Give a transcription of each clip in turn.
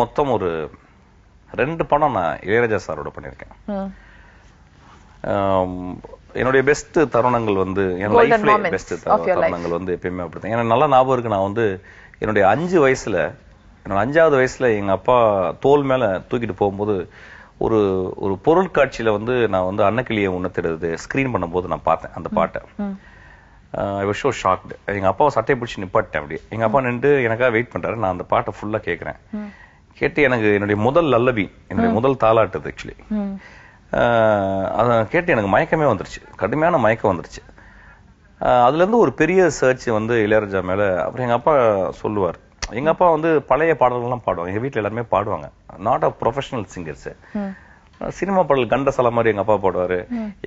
மொத்தம் ஒரு 2 படம் நான் இளையராஜா சாரோட பண்ணியிருக்கேன். என்னுடைய பெஸ்ட் தருணங்கள் வந்து என் லைஃப்ல பெஸ்ட் தருணங்கள் வந்து எப்பயுமே அப்படித்தான். எனக்கு நல்லா ஞாபகம் இருக்கு. நான் வந்து என்னுடைய 5 வயசுல, என்னோட 5வது வயசுல எங்க அப்பா தோல் மேல தூக்கிட்டு போகும்போது ஒரு ஒரு பொருட்காட்சியில வந்து நான் வந்து அன்னக்கிளியை உணர்த்திடுறது ஸ்கிரீன் பண்ணும்போது நான் பார்த்தேன் அந்த பாட்டை. I was show shocked. எங்க அப்பாவை சட்டையை பிடிச்சி நிப்பாட்டேன். அப்படியே எங்க அப்பா நின்று எனக்காக வெயிட் பண்றாரு. நான் அந்த பாட்டை ஃபுல்லா கேட்கிறேன். கேட்டு எனக்கு என்னுடைய முதல் லல்லபி, என்னுடைய முதல் தாலாட்டுது ஆக்சுவலி. அதை கேட்டு எனக்கு மயக்கமே வந்துருச்சு, கடுமையான மயக்கம் வந்துருச்சு. அதுல இருந்து ஒரு பெரிய சர்ச் வந்து இளையராஜா மேல. அப்புறம் எங்க அப்பா சொல்லுவார், எங்க அப்பா வந்து பழைய பாடல்கள்லாம் பாடுவாங்க. எங்க வீட்டுல எல்லாருமே பாடுவாங்க, not a professional singers. Cinema பாடல் கண்டசலா மாதிரி எங்க அப்பா பாடுவாரு,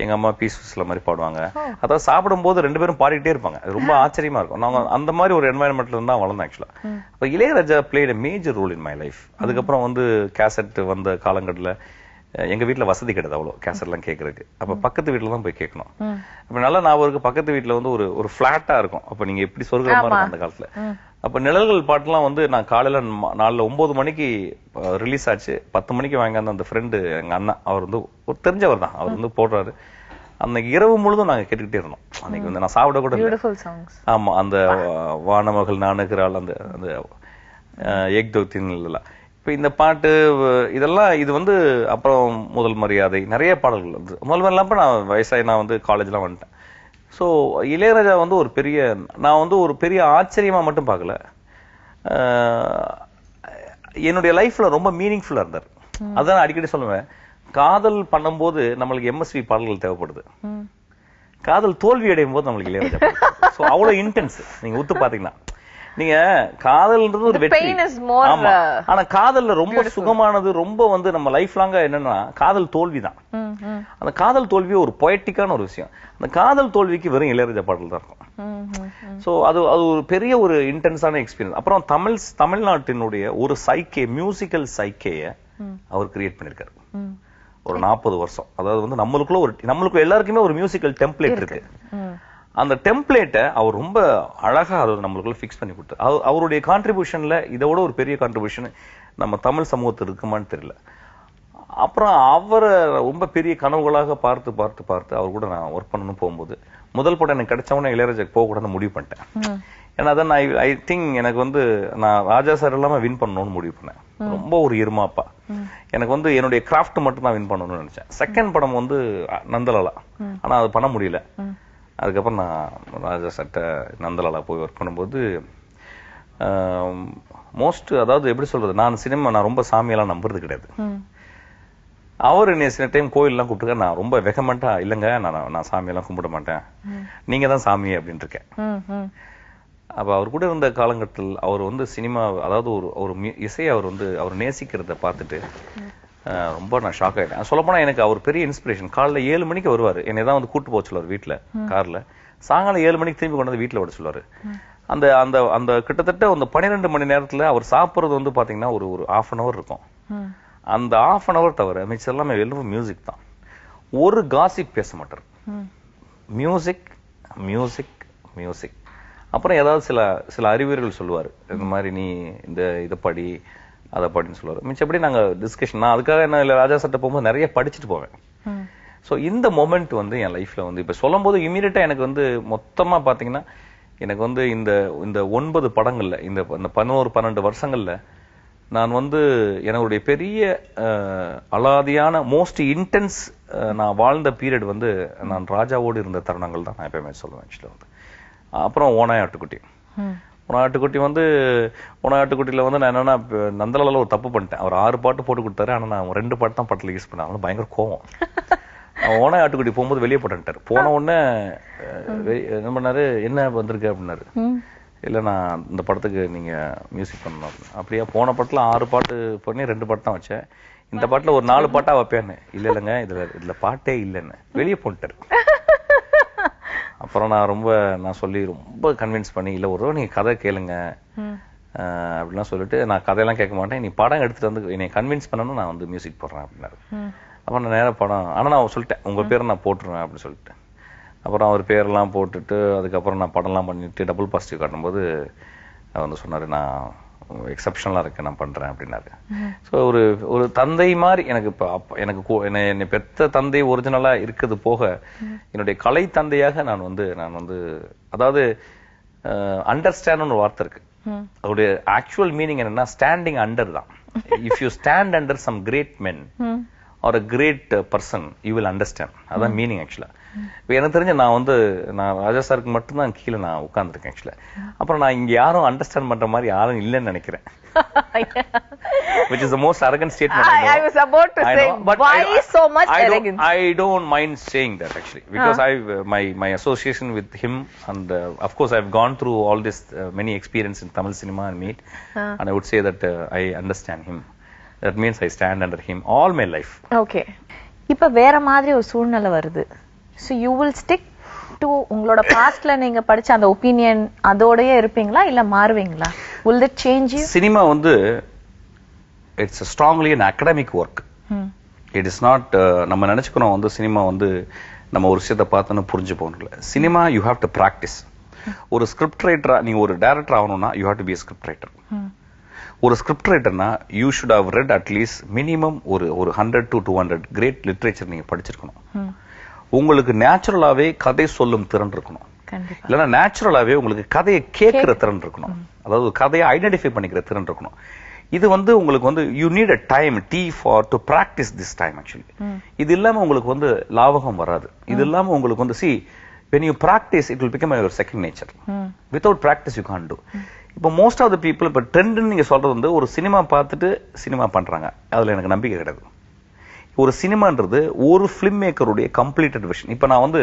எங்க அம்மா பீஸ்ல மாதிரி பாடுவாங்க. அதாவது சாப்பிடும் போது 2 பேரும் பாடிட்டே இருப்பாங்க. ரொம்ப ஆச்சரியமா இருக்கும். நாங்க அந்த மாதிரி ஒரு என்வாயன்மெண்ட்ல இருந்தா வளர்ந்தோம் ஆக்சுவலா. அப்ப Ilaiyaraaja played a major role in my life. அதுக்கப்புறம் வந்து கேசட் வந்த காலங்கள்ல எங்க வீட்டுல வசதி கிடையாது அவ்வளோ கேசட் எல்லாம் கேட்கறதுக்கு. அப்ப பக்கத்து வீட்டுல தான் போய் கேட்கணும். அப்ப நல்லா ஞாபகம் இருக்கு, பக்கத்து வீட்டுல வந்து ஒரு பிளாட்டா இருக்கும். அப்ப நீங்க எப்படி சொர்க்கமா இருக்கும் அந்த காலத்துல. அப்ப நிழல்கள் பாட்டுலாம் வந்து நான் காலையில 9 மணிக்கு ரிலீஸ் ஆச்சு, 10 மணிக்கு வாங்கியிருந்த அந்த ஃப்ரெண்டு எங்க அண்ணா, அவர் வந்து ஒரு தெரிஞ்சவர் தான், அவர் வந்து போடுறாரு. அன்னைக்கு இரவு முழுதும் நாங்க கேட்டுக்கிட்டே இருந்தோம். அன்னைக்கு வந்து நான் சாப்பிட கூட ஆமா, அந்த வானமகள் நானுகிறாள், அந்த அந்த ஏக் தோ தீன் இல்ல. இப்ப இந்த பாட்டு இதெல்லாம் இது வந்து அப்புறம் முதல் மரியாதை நிறைய பாடல்கள் வந்து முதல் மரியாதை. நான் வயசாகி நான் வந்து காலேஜ்லாம் வந்துட்டேன். ஸோ இளையராஜா வந்து ஒரு பெரிய, நான் வந்து ஒரு பெரிய ஆச்சரியமா மட்டும் பார்க்கல, என்னுடைய லைஃப்ல ரொம்ப மீனிங்ஃபுல்லா இருந்தார். அதான் அடிக்கடி சொல்லுவேன், காதல் பண்ணும்போது நம்மளுக்கு எம்எஸ்வி பாடல்கள் தேவைப்படுது, காதல் தோல்வி அடையும் போது நம்மளுக்கு இளையராஜா. ஸோ அவ்வளவு இன்டென்ஸ். நீங்க ஒத்து பாத்தீங்கன்னா, நீங்க காதல்ன்றது ஒரு வெற்றி. ஆமா, ஆனா காதல்ல ரொம்ப சுகமானது, ரொம்ப வந்து நம்ம லைஃப் லாங்கா என்னன்னா காதல் தோல்விதான். அந்த காதல் தோல்வி ஒரு பொயட்டிக்கான ஒரு விஷயம். அந்த காதல் தோல்விக்கு வெறும் இளையராஜா பாடல் தான் இருக்கும். சோ அது ஒரு பெரிய ஒரு இன்டென்ஸான எக்ஸ்பீரியன்ஸ். அப்புறம் தமிழ்நாட்டினுடைய ஒரு சைக்கே, மியூசிக்கல் சைக்கேய அவர் கிரியேட் பண்ணிருக்காரு ஒரு 40 வருஷம். அதாவது வந்து நம்மளுக்குள்ள எல்லாருக்குமே ஒரு மியூசிக்கல் டெம்ப்ளேட் இருக்கு. அந்த டெம்ப்ளேட்டை அவர் ரொம்ப அழகா அதை நம்மளுக்குள்ள ஃபிக்ஸ் பண்ணி கொடுத்தார். அவருடைய கான்ட்ரிபியூஷன்ல இதோட ஒரு பெரிய கான்ட்ரிபியூஷன் நம்ம தமிழ் சமூகத்தில் இருக்குமான்னு தெரியல. அப்புறம் அவரை ரொம்ப பெரிய கனவுகளாக பார்த்து பார்த்து பார்த்து அவர் கூட நான் ஒர்க் பண்ணணும் போகும்போது, முதல் படம் எனக்கு கிடைச்சவொடனே இளையராஜாக்கு போகக்கூடாதுன்னு முடிவு பண்ணிட்டேன். ஏன்னா அதான் ஐ திங்க் எனக்கு வந்து நான் ராஜா சார் இல்லாம வின் பண்ணணும்னு முடிவு பண்ணேன். ரொம்ப ஒரு இருமாப்பா எனக்கு வந்து என்னுடைய கிராஃப்ட் மட்டும் தான் வின் பண்ணணும்னு நினைச்சேன். செகண்ட் படம் வந்து நந்தலாலா, ஆனா அது பண்ண முடியல. அதுக்கப்புறம் நான் ராஜா சட்டை நந்தலாலா போய் ஒர்க் பண்ணும்போது மோஸ்ட், அதாவது எப்படி சொல்றது, நான் ரொம்ப சாமியெல்லாம் நம்புறது கிடையாது. அவர் என்ன சில டைம் கோயிலெல்லாம் கூப்பிட்டுக்க, நான் ரொம்ப வெகமெண்டா இல்லைங்க, நான் சாமியெல்லாம் கும்பிட மாட்டேன், நீங்க தான் சாமி அப்படின்னு இருக்கேன். அப்ப அவர் கூட இருந்த காலகட்டத்தில் அவர் வந்து சினிமா, அதாவது ஒரு இசையை அவர் நேசிக்கிறத பார்த்துட்டு ரொம்ப நான் ஷாக் ஆயிட்டேன். சொல்லப்போனா எனக்கு அவர் பெரிய இன்ஸ்பிரேஷன். காலைல 7 மணிக்கு வருவாரு, என்னை தான் வந்து கூட்டு போக சொல்லுவார் வீட்டுல கார்ல. சாயங்காலம் 7 மணிக்கு திரும்பி கொண்டு வந்து வீட்டுல விட சொல்லுவாரு. அந்த அந்த அந்த கிட்டத்தட்ட அந்த 12 மணி நேரத்துல அவர் சாப்பிடுறது வந்து பாத்தீங்கன்னா ஒரு 1/2 hour இருக்கும். அந்த 1/2 hour தவிர மிச்சம் எல்லாமே வெறும் மியூசிக் தான். ஒரு காசிப் பேச மாட்டார். Music music music. அப்புறம் ஏதாவது சில அறிவுரைகள் சொல்லுவாரு, இந்த மாதிரி நீ இதை படி அதை படின்னு சொல்லுவாரு. மிச்சப்படி நாங்க டிஸ்கஷன். நான் அதுக்காக என்ன ராஜா சட்டை போகும்போது நிறைய படிச்சுட்டு போவேன். ஸோ இந்த மொமெண்ட் வந்து என் லைஃப்ல வந்து இப்ப சொல்லும் போது இமீடியட்டா எனக்கு வந்து மொத்தமா பாத்தீங்கன்னா எனக்கு வந்து இந்த 9 படங்கள்ல இந்த 11-12 வருஷங்கள்ல நான் வந்து என்னுடைய பெரிய அலாதியான மோஸ்ட் இன்டென்ஸ் நான் வாழ்ந்த பீரியட் வந்து நான் ராஜாவோடு இருந்த தருணங்கள் தான் நான் எப்பயுமே சொல்லுவேன் ஆக்சுவலா வந்து. அப்புறம் ஓனாய் ஆட்டுக்குட்டி. ஆட்டுக்குட்டி வந்து ஆட்டுக்குட்டியில வந்து நான் என்னன்னா நந்தலால ஒரு தப்பு பண்ணிட்டேன். அவர் 6 பாட்டு போட்டு கொடுத்தாரு, ஆனா நான் 2 பாட்டு தான் பாட்டில் யூஸ் பண்ணேன். அவனுக்கு பயங்கர கோவம். ஓனாய் ஆட்டுக்குட்டி போகும்போது வெளியே போட்டுட்டாரு. போன உடனே என்ன பண்ணாரு, என்ன வந்திருக்கு அப்படின்னாரு. இல்ல நான் இந்த படத்துக்கு நீங்க மியூசிக் பண்ணணும். அப்படியா, போன படத்துல 6 பாட்டு பண்ணி 2 பாட்டு தான் வச்சேன், இந்த பாட்டுல ஒரு 4 பாட்டா வைப்பேன்னு. இல்லைங்க இதுல பாட்டே இல்லைன்னு வெளியே போட்டுட்டாரு. அப்புறம் நான் சொல்லி ரொம்ப கன்வின்ஸ் பண்ணி, இல்ல ஒரு நீங்க கதை கேளுங்க அப்படிலாம் சொல்லிட்டு, நான் கதையெல்லாம் கேட்க மாட்டேன், நீ படம் எடுத்துட்டு வந்து என்னை கன்வின்ஸ் பண்ணணும், நான் வந்து மியூசிக் போடுறேன் அப்படின்னாரு. அப்புறம் நான் நேரம் படம், ஆனா நான் சொல்லிட்டேன் உங்க பேரை நான் போட்டுருவேன் அப்படின்னு சொல்லிட்டு. அப்புறம் அவர் பேரெல்லாம் போட்டுட்டு அதுக்கப்புறம் நான் படம்லாம் பண்ணிட்டு டபுள் பாசிட்டிவ் காட்டும்போது அவர் வந்து சொன்னாரு, நான் எக்ஸப்ஷனலா இருக்கு, நான் பண்றேன் அப்படின்னாரு. ஸோ ஒரு தந்தை மாதிரி எனக்கு இப்போ எனக்கு என்னை பெத்த தந்தை ஒரிஜினலா இருக்குது போக என்னுடைய கலை தந்தையாக நான் வந்து அதாவது அண்டர்ஸ்டாண்ட் ஒரு வார்த்தை இருக்கு. அதோடைய ஆக்சுவல் மீனிங் என்னன்னா ஸ்டாண்டிங் அண்டர் தான். If you stand under some great men or a great person you will understand. அதான் மீனிங் ஆக்சுவலா. இப்போ எனக்கு தெரிஞ்ச நான் ராஜா சாருக்கு மட்டும்தான் கீழே நான் உட்கார்ந்துருக்கேன் ஆக்சுவலா. அப்புறம் நான் இங்க யாரும் அண்டர்ஸ்டாண்ட் பண்ற மாதிரி யாரும் இல்லைன்னு நினைக்கிறேன். Which is the most arrogant statement I know. I was about to say, but why so much arrogance? I don't mind saying that actually, because my association with him, and of course I've gone through all this many experience in Tamil cinema and meet, and I would say that I understand him. That means I stand under him all my life. Okay. இப்ப வேற மாதிரி ஒரு சூழ்நிலை வருது. So you will stick to உங்களோட பாஸ்ட்ல நீங்க படிச்ச அந்த ஒபினியன் அதோடயே இருப்பீங்களா இல்ல மாறுவீங்களா? Will it change you? Cinema it's a strongly an academic work. It is not நம்ம நினைச்சுக்கிறோம் சினிமா நம்ம ஒரு விஷயத்தை பார்த்தோன்னு புரிஞ்சு போகணும்ல. Cinema you have to practice. ஒரு ஸ்கிரிப்ட் ரைட்டரா நீங்க ஒரு டைரக்டர் ஆகணும்னா you have to be a script writer. ஒரு script ரைட்டர்னா you should have read at least minimum ஒரு 100 to 200 great literature நீங்க படிச்சிருக்கணும். உங்களுக்கு நேச்சுரலாவே கதை சொல்லும் திறன் இருக்கணும். இல்லைன்னா நேச்சுரலாவே உங்களுக்கு கதையை கேட்கிற திறன் இருக்கணும். அதாவது கதையை ஐடென்டிஃபை பண்ணிக்கிற திறன் இருக்கணும். இது உங்களுக்கு you need a time to practise this time actually. இது இல்லாம உங்களுக்கு லாபகம் வராது. இது இல்லாம உங்களுக்கு see when you practice it will become your second nature. Without practice you can't do. இப்போ மோஸ்ட் ஆஃப் த பீப்புள் இப்போ ட்ரெண்ட்னு நீங்க சொல்றது ஒரு சினிமா பார்த்துட்டு சினிமா பண்றாங்க. அதுல எனக்கு நம்பிக்கை கிடையாது. ஒரு சினிமான்றது ஒரு பிலிம் மேக்கருடைய கம்ப்ளீட்டட் விஷன். இப்ப நான்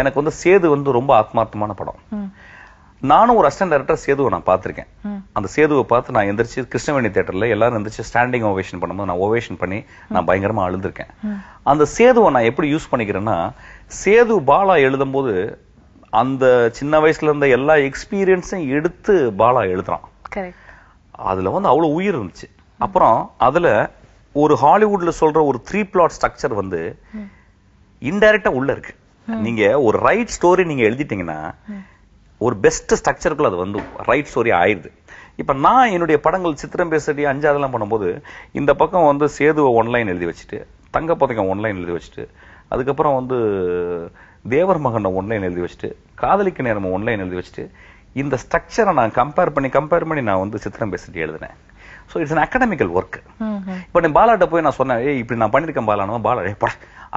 எனக்கு சேது ரொம்ப ஆத்மார்த்தமான படம். நானும் ஒரு அசிஸ்டன்ட் டைரக்டர் சேதுவை நான் பார்த்திருக்கேன். அந்த சேதுவை பார்த்து நான் எந்திரிச்சு கிருஷ்ணவேணி தியேட்டர்ல எல்லாரும் எந்திரிச்சு ஸ்டாண்டிங் ஓவேஷன் பண்ணும்போது நான் ஓவேஷன் பண்ணி நான் பயங்கரமா அழுந்திருக்கேன். அந்த சேதுவை நான் எப்படி யூஸ் பண்ணிக்கிறேன்னா, சேது பாலா எழுதும் போது அந்த சின்ன வயசுல இருந்த எல்லா எக்ஸ்பீரியன்ஸையும் எடுத்து பாலா எழுதுறான். அதுல அவ்வளவு உயிர் இருந்துச்சு. அப்புறம் அதுல ஒரு ஹாலிவுட்ல சொல்ற ஒரு 3 plot ஸ்ட்ரக்சர் இன்டைரக்டா உள்ள இருக்கு. நீங்க ஒரு ரைட் ஸ்டோரி நீங்க எழுதிட்டீங்கன்னா ஒரு பெஸ்ட் ஸ்ட்ரக்சருக்குள்ள அது ரைட் ஸ்டோரி ஆயிடுது. இப்ப நான் என்னுடைய படங்கள் சித்திரம் பேசடி 5 அதெல்லாம் பண்ணும்போது இந்த பக்கம் சேதுவை ஒன்லைன் எழுதி வச்சுட்டு, தங்கப்பதக்கம் ஒன்லைன் எழுதி வச்சுட்டு, அதுக்கப்புறம் தேவர் மகன் ஒன்லைன் எழுதி வச்சுட்டு, காதலிக்க நேரம் ஒன்லைன் எழுதி வச்சுட்டு, இந்த ஸ்ட்ரக்சரை நான் கம்பேர் பண்ணி நான் சித்திரம் பேசடி எழுதினேன். So it's an academical work. இப்ப நீ பாலாட்ட போய் நான் சொன்னேன், இப்படி நான் பண்ணிருக்கேன் பாலானா, பாலா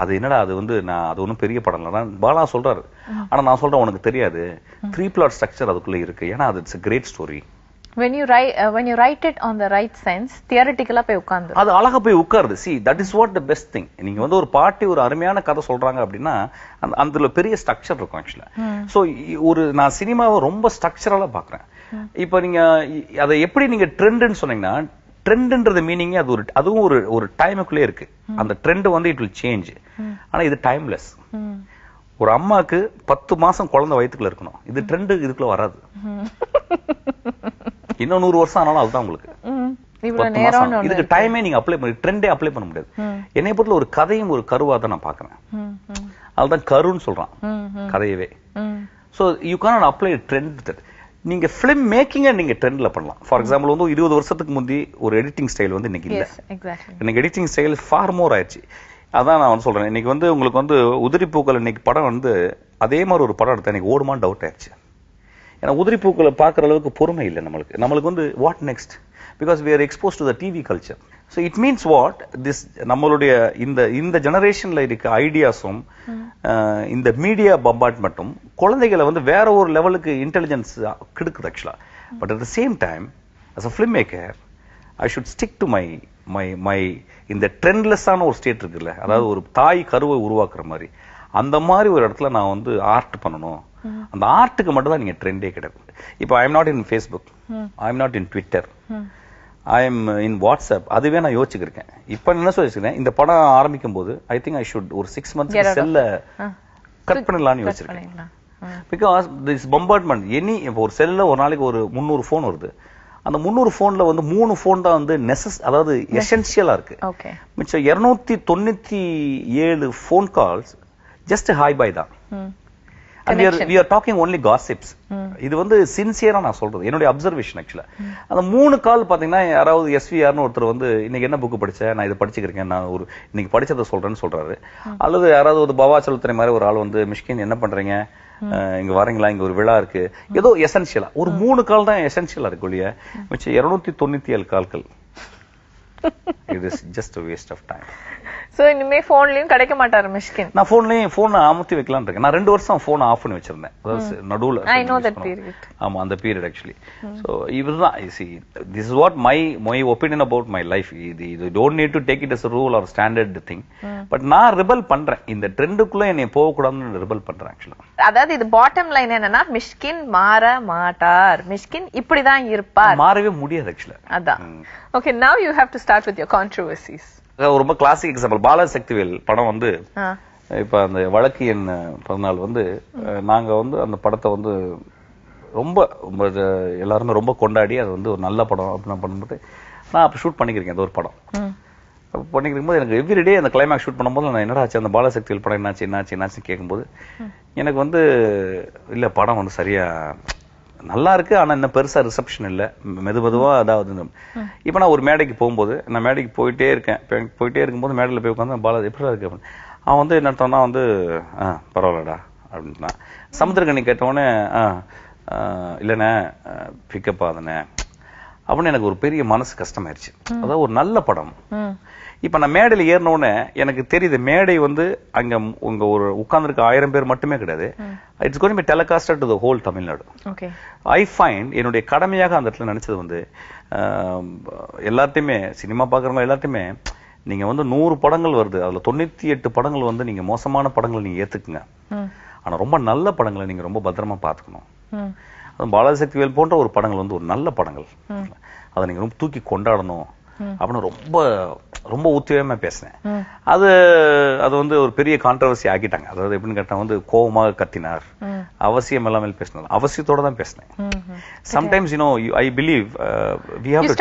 அது என்னடா அது நான் அது ஒன்றும் பெரிய படம் இல்லை பாலா சொல்றாரு. ஆனா நான் சொல்றேன் உனக்கு தெரியாது 3 plot ஸ்ட்ரக்சர் அதுக்குள்ள இருக்கு. ஏன்னா அது it's a great story. When you write it on the right sense, theoretically போய் உட்கார்ந்து அது அழகா போய் உட்காருது. See, that is what the best thing. நீங்க ஒரு பாட்டி ஒரு அருமையான கதை சொல்றாங்க அப்படின்னா அதுல பெரிய ஸ்ட்ரக்சர் இருக்கும் ஆக்சுவலா. சோ நான் சினிமாவை ரொம்ப ஸ்ட்ரக்சரலா பாக்குறேன். இப்ப நீங்க அதை எப்படி நீங்க ட்ரெண்ட்னு சொன்னீங்கன்னா, ட்ரெண்ட்ன்றது மீனிங் அதுவும் ஒரு டைமுக்குள்ளே இருக்கு. அந்த ட்ரெண்ட் இட் வில் சேஞ்ச். ஆனா இது டைம்லெஸ். ஒரு அம்மாக்கு 10 மாசம் குழந்தை வயிற்றுக்குள்ள இருக்கணும். இது ட்ரெண்ட் இதுக்குள்ள வராது. இன்னும் 100 வருஷம் ஆனாலும் அதுதான் உங்களுக்கு. இதுக்கு டைமே நீங்க அப்ளை பண்ணி ட்ரெண்டே அப்ளை பண்ண முடியாது. என்னை பொறுத்தல ஒரு கதையும் ஒரு கருவா தான் நான் பாக்குறேன். அதுதான் கருன்னு சொல்றான் கதையவே. So you can apply trend. நீங்க பிலிம் மேக்கிங்க நீங்க ட்ரெண்ட்ல பண்ணலாம். ஃபார் எக்ஸாம்பிள் 20 வருஷத்துக்கு முந்தி ஒரு எடிட்டிங் ஸ்டைல் இன்னைக்கு இல்ல. இன்னைக்கு எடிட்டிங் ஸ்டைல் ஃபார் மோர் ஆயிடுச்சு. அதான் நான் சொல்றேன். இன்னைக்கு உங்களுக்கு உதிரிப்பூக்கள் இன்னைக்கு படம் அதே மாதிரி ஒரு படம் எடுத்தா இன்னைக்கு ஓடுமான்னு டவுட் ஆயிடுச்சு. ஏன்னா உதிரிப்பூக்களை பாக்குற அளவுக்கு பொறுமை இல்லை நம்மளுக்கு what next, because we are exposed to the TV culture. So it means what this நம்மளுடைய இந்த ஜெனரேஷன்ல இருக்க ஐடியாஸும் இந்த மீடியா பம்பார்ட்மெண்ட்டும் குழந்தைகளை வேற ஒரு லெவலுக்கு இன்டெலிஜென்ஸ் கிடைக்குது ஆக்சுவலா. But at the same time as a filmmaker I should stick to my இந்த ட்ரெண்ட்லெஸ்ஸான ஒரு ஸ்டேட் இருக்குல்ல, அதாவது ஒரு தாய் கருவை உருவாக்குற மாதிரி அந்த மாதிரி ஒரு இடத்துல நான் ஆர்ட் பண்ணணும். அந்த ஆர்ட்டுக்கு மட்டும் தான் நீங்க ட்ரெண்டே கிடையாது. இப்போ I am not in Facebook, I am not in Twitter, I am in WhatsApp. அதுவே நான் யோசிச்சிருக்கேன். இப்ப என்ன சொல்லிருக்கேன், இந்த படம் ஆரம்பிக்கும் போது ஐ திங்க் ஐ ஷுட் ஒரு 6 months செல்ல கட் பண்ணலாம்னு யோசிச்சிருக்கேன். பிகாஸ் திஸ் பம்பார்ட்மெண்ட் இப்போ ஒரு செல்ல ஒரு நாளைக்கு ஒரு 300 ஃபோன் வருது. அந்த 300 ஃபோன்ல 3 ஃபோன் தான் அதாவது எசென்சியலா இருக்கு. மிச்சம் 297 phone calls just hi bye தான். we are talking only gossips. இது வந்து சின்சியரா நான் சொல்றது என்னுடைய அப்சர்வேஷன் ஆக்சுவலா. அந்த 3 கால் பாத்தீங்கன்னா யாராவது எஸ்விஆர்னு ஒருத்தர் வந்து இன்னைக்கு என்ன புக் படிச்சேன், நான் இதை படிச்சுக்கிறேன், நான் ஒரு இன்னைக்கு படிச்சதை சொல்றேன்னு சொல்றாரு. அல்லது யாராவது ஒரு பவாச்சலத்துறை மாதிரி ஒரு ஆள் வந்து மிஷ்கின் என்ன பண்றீங்க, இங்க வரீங்களா, இங்க ஒரு விழா இருக்கு, ஏதோ எசென்சியலா ஒரு 3 கால் தான் எசென்சியலா இருக்கு இல்லையா. மிச்சம் 297 கால்கள் it is just a waste of time. So இனிமே போன்லயும் கிடைக்க மாட்டாரு மிஷ்கின். நான் போன் அமுத்தி வைக்கலாம்னு இருக்கேன். நான் 2 வருஷம் போன் ஆஃப் பண்ணி வச்சிருந்தேன். அதாவது நடுவுல I know that period. ஆமா அந்த பீரியட் ஆக்சுவலி. சோ இதுதான் see this is what my opinion about my life. You don't need to take it as a rule or standard thing. But நான் rebel பண்றேன். இந்த ட்ரெண்டுக்குள்ள என்னை போக கூடாதுன்னு ரிபல் பண்றேன் ஆக்சுவலா. அதாவது இது பாட்டம் லைன் என்னன்னா மிஷ்கின் மாற மாட்டார், மிஷ்கின் இப்படிதான் இருப்பார், மாறவே முடியாது ஆக்சுவலா. அதான். Okay, now you have to start with your controversies. ரொம்ப கிளாசிக் எக்ஸாம்பிள் பாலசக்திவேல் படம் வந்து இப்ப அந்த வழக்கு எண் 14 வந்து நாங்க வந்து அந்த படத்தை வந்து ரொம்ப எல்லாருமே ரொம்ப கொண்டாடி அது வந்து ஒரு நல்ல படம் அப்படின்னு பண்ணும்போது நான் அப்ப ஷூட் பண்ணிக்கிறேன். அது ஒரு படம் பண்ணிக்கும் போது எனக்கு எவ்ரிடே அந்த கிளைமேக்ஸ் ஷூட் பண்ணும்போது நான் என்னடா ஆச்சு அந்த பாலசக்திவேல் படம் என்னாச்சு கேட்கும்போது எனக்கு வந்து இல்ல படம் வந்து சரியா நல்லா இருக்கு, ஆனா இன்னும் பெருசா ரிசப்ஷன் இல்ல, மெதுவா அதாவது. இப்ப நான் ஒரு மேடைக்கு போகும்போது நான் மேடைக்கு போயிட்டே இருக்கும்போது மேடையில போய் உட்காந்து பாலா எப்படி இருக்கு அப்படின்னு அவன் வந்து என்ன சொன்னா வந்து பரவாயில்லடா அப்படின்னா. சமுத்திரக்கனி கேட்டவொடனே இல்லைண்ணே பிக்கப் ஆகுதுண்ணே அப்படின்னு எனக்கு ஒரு பெரிய மனசு கஷ்டமாயிருச்சு. அதாவது ஒரு நல்ல படம். இப்ப நான் மேடையில ஏறினோடனே எனக்கு தெரியுது மேடை வந்து அங்க உங்க ஒரு உட்கார்ந்துருக்க 1000 பேர் மட்டுமே கிடையாது. It's going to be telecasted to the whole Tamil Nadu. I find என்னுடைய கடமையாக அந்த இடத்துல நினைச்சது வந்து எல்லாத்தையுமே சினிமா பாக்குறவங்க எல்லாத்தையுமே நீங்க வந்து 100 படங்கள் வருது, அதுல 98 படங்கள் வந்து நீங்க மோசமான படங்களை நீங்க ஏத்துக்குங்க, ஆனா ரொம்ப நல்ல படங்களை நீங்க ரொம்ப பத்திரமா பாத்துக்கணும். அது பாலசக்திவேல் போன்ற ஒரு படங்கள் வந்து ஒரு நல்ல படங்கள், அதை நீங்க ரொம்ப தூக்கி கொண்டாடணும் அப்படின்னு ரொம்ப ரொம்ப உத்தியோகமா பேசினேன். அது வந்து ஒரு பெரிய கான்ட்ரவர்சி ஆக்கிட்டாங்க. அதாவது எப்படின்னு கேட்டா வந்து கோபமாக கத்தினார், அவசியம் இல்லாமல் பேசினார், அவசியத்தோட தான் பேசினேன். Sometimes I believe we have to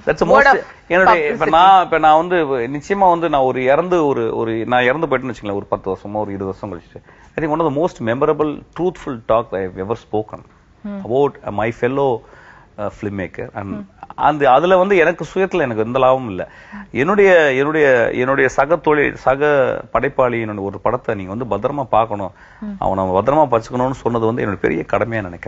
that's the most என்னுடைய இப்ப நான் வந்து நிச்சயமா வந்து நான் நான் இறந்து போயிட்டேன்னு வச்சுங்களேன் ஒரு 10 வருஷமோ ஒரு 20 வருஷம் கழிச்சு. I think one of the most memorable truthful talk I have ever spoken about my fellow filmmaker. and அதுல வந்து எனக்கு சுயத்துல எனக்கு எந்த லாபமும் இல்ல. என்னுடைய சக படைப்பாளி ஒரு படத்தை நீங்க வந்து பத்திரமா பார்க்கணும், அவனை பத்திரமா பச்சுக்கணும்னு சொன்னது வந்து என்னோட பெரிய கடமையா நினைக்கிறேன்.